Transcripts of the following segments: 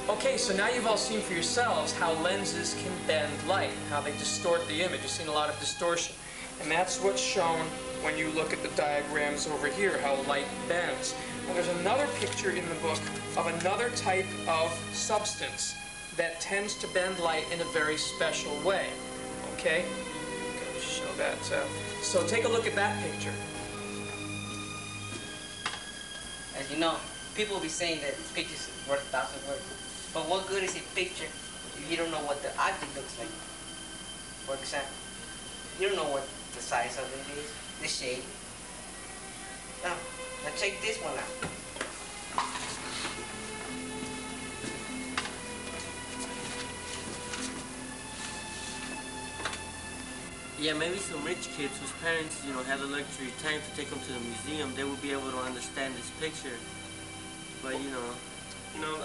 Okay, so now you've all seen for yourselves how lenses can bend light, how they distort the image. You've seen a lot of distortion. And that's what's shown when you look at the diagrams over here, how light bends. Now there's another picture in the book of another type of substance that tends to bend light in a very special way. Okay? I'm going to show that. So take a look at that picture. As you know, people will be saying that pictures are worth 1,000 words. But what good is a picture if you don't know what the object looks like? For example, you don't know what the size of it is, the shape. Now check this one out. Yeah, maybe some rich kids whose parents, have the luxury time to take them to the museum, they would be able to understand this picture. But, I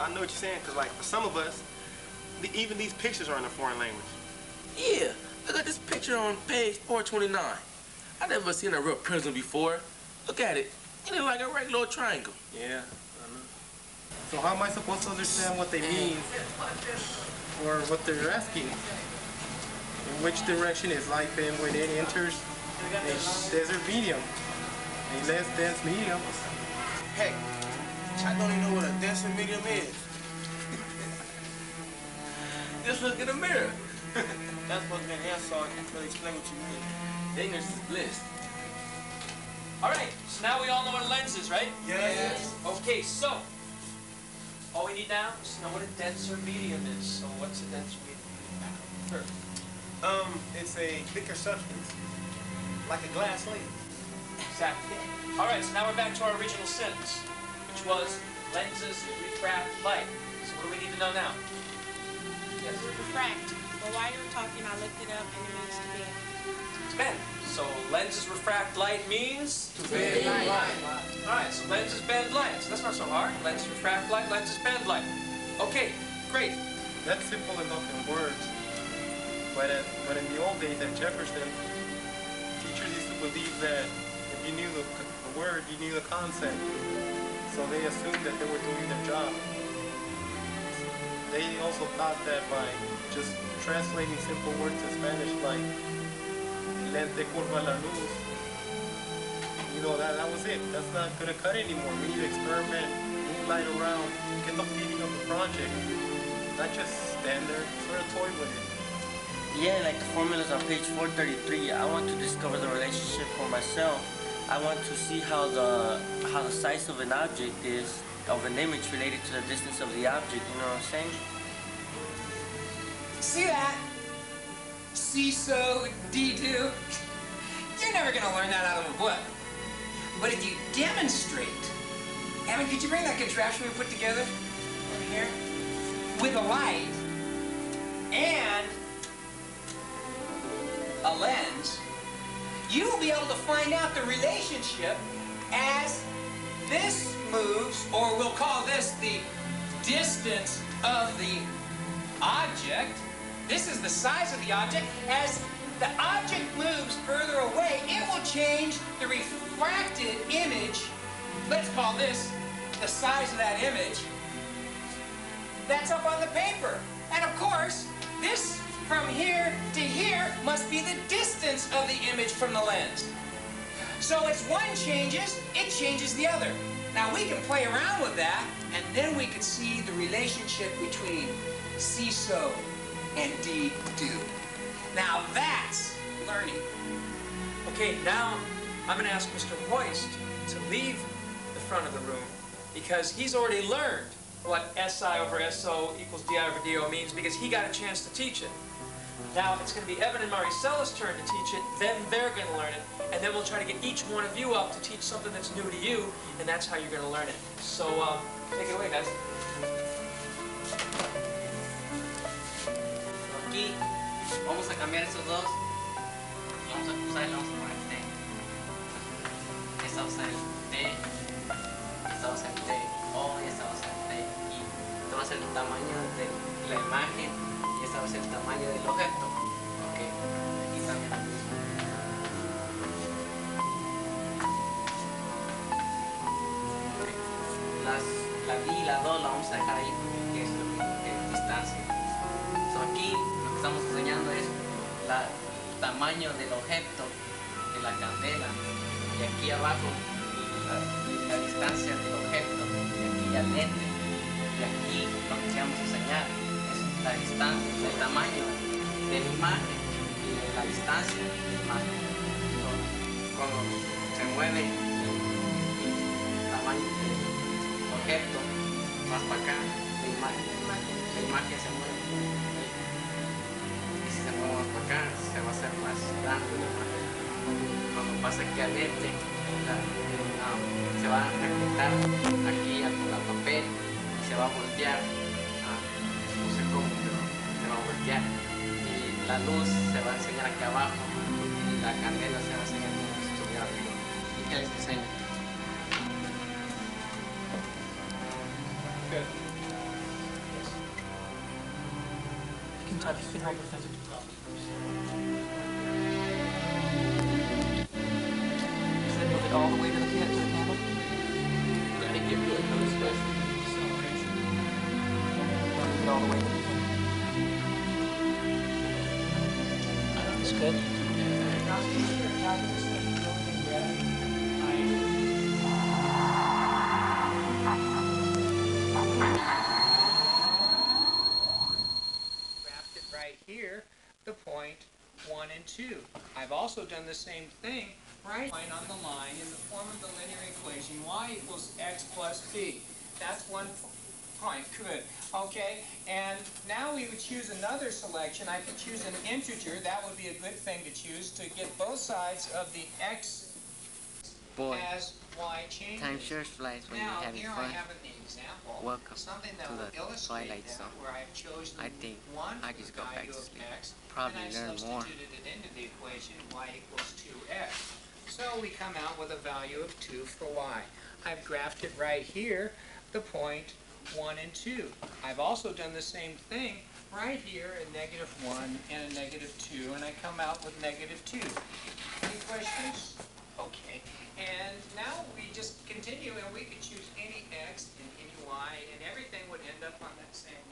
know what you're saying, because, like, for some of us, even these pictures are in a foreign language. Yeah, look at this picture on page 429. I've never seen a real prism before. Look at it. It looks like a regular triangle. Yeah, I know. So how am I supposed to understand what they mean, or what they're asking? In which direction is light bend when it enters a desert medium, a less dense medium? Hey, I don't even know what a denser medium is. Just look in the mirror. That's supposed to be an answer. I can't really explain what you mean. Ignorance is bliss. All right, so now we all know what a lens is, right? Yes. Okay, so all we need now is to know what a denser medium is. So what's a denser medium? Sure. It's a thicker substance, like a glass lens. Exactly. All right, so now we're back to our original sentence, which was lenses refract light. So what do we need to know now? Yes? Refract. Well, while you were talking, I looked it up, and it means to bend. To bend. So lenses refract light means? To bend light. All right, so lenses bend light. So that's not so hard. Lenses refract light, lenses bend light. Okay, great. That's simple enough in words. But in the old days at Jefferson, teachers used to believe that if you knew the word, you knew the concept. So they assumed that they were doing their job. They also thought that by just translating simple words in Spanish like lente curva la luz, that was it. That's not going to cut anymore. We need to experiment, move light around, get the feeling of the project. Not just stand there, sort of toy with it. Yeah, like the formulas on page 433, I want to discover the relationship for myself. I want to see how the size of an object is, of an image related to the distance of the object, you know what I'm saying? See that? See-so, de-do. You're never gonna learn that out of a book. But if you demonstrate, Evan, could you bring that contraption we put together over here? With a light and a lens, you will be able to find out the relationship as this moves, or we'll call this the distance of the object. This is the size of the object. As the object moves further away, it will change the refracted image. Let's call this the size of that image. That's up on the paper. And of course, this from here to here must be the distance of the image from the lens. So as one changes, it changes the other. Now we can play around with that, and then we can see the relationship between see-so and de-do. Now that's learning. Okay, now I'm going to ask Mr. Hoist to leave the front of the room because he's already learned what SI over SO equals DI over DO means because he got a chance to teach it. Now it's going to be Evan and Maricella's turn to teach it, then they're going to learn it, and then we'll try to get each one of you up to teach something that's new to you, and that's how you're going to learn it. So take it away, guys. Aquí vamos a cambiar esos dos y vamos a cruzar y le vamos a poner T. Esta va a ser el T, esta va a ser el T, O y esta va a ser el T. Y este va a ser el tamaño de la imagen y este va a ser el tamaño del objeto. Ok, aquí también lo mismo. La vía y la 2 la vamos a dejar ahí porque es lo mismo que distancia. So, aquí lo que estamos enseñando es el tamaño del objeto de la candela y aquí abajo la distancia del objeto y aquí al lente y aquí lo que vamos a enseñar es la distancia, el tamaño de la imagen y de la distancia de la imagen. So, cuando se mueve el tamaño del objeto más para acá, la imagen se mueve y si se mueve más para acá se va a hacer más grande la imagen. Cuando pasa aquí al lente se va a reflejar aquí al papel y se va a voltear, no sé cómo, pero se va a voltear y la luz se va a enseñar aquí abajo y la candela se va a enseñar como si estuviera arriba. ¿Y qué les enseño? Good. You can touch, you can hold the thing. Does that move it all the way to the candle? I think you're good. No discussion. Acceleration. Don't move it all the way to the thing. That's good. Wrapped it right here, the point 1 and 2. I've also done the same thing right on the line in the form of the linear equation y equals x plus b. That's 1 point. Good. Okay, and now we would choose another selection. I could choose an integer. That would be a good thing to choose to get both sides of the x Boy, as y changes. time sure flies when you're Now, having here fun. I have an example. Welcome Something that to will the illustrate Twilight that, Zone. where I've chosen I think one I for just the go back value to of sleep. x, Probably and I learn more. substituted it into the equation y equals 2x. So we come out with a value of 2 for y. I've graphed it right here, the point 1 and 2. I've also done the same thing right here at -1 and a -2, and I come out with -2. Any questions? Okay. And now we just continue, and we could choose any x and any y, and everything would end up on that same